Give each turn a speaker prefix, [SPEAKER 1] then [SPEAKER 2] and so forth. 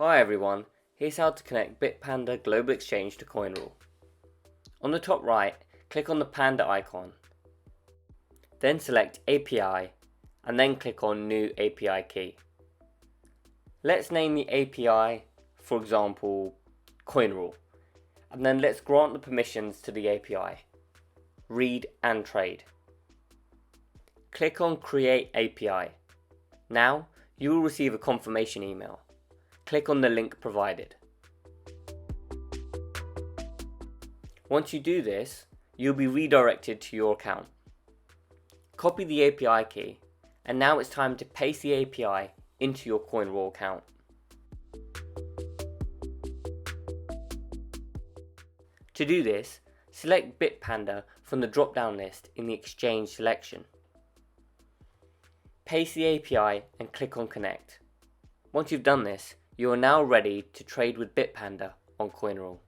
[SPEAKER 1] Hi everyone, here's how to connect Bit-Panda Global Exchange to COINRULE. On the top right, click on the Panda icon. Then select API and then click on New API Key. Let's name the API, for example, COINRULE, and then let's grant the permissions to the API, read and trade. Click on Create API. Now you will receive a confirmation email. Click on the link provided. Once you do this, you'll be redirected to your account. Copy the API key, and now it's time to paste the API into your COINRULE account. To do this, select Bit-Panda from the drop-down list in the Exchange selection. Paste the API and click on Connect. Once you've done this, you are now ready to trade with Bit-Panda on COINRULE.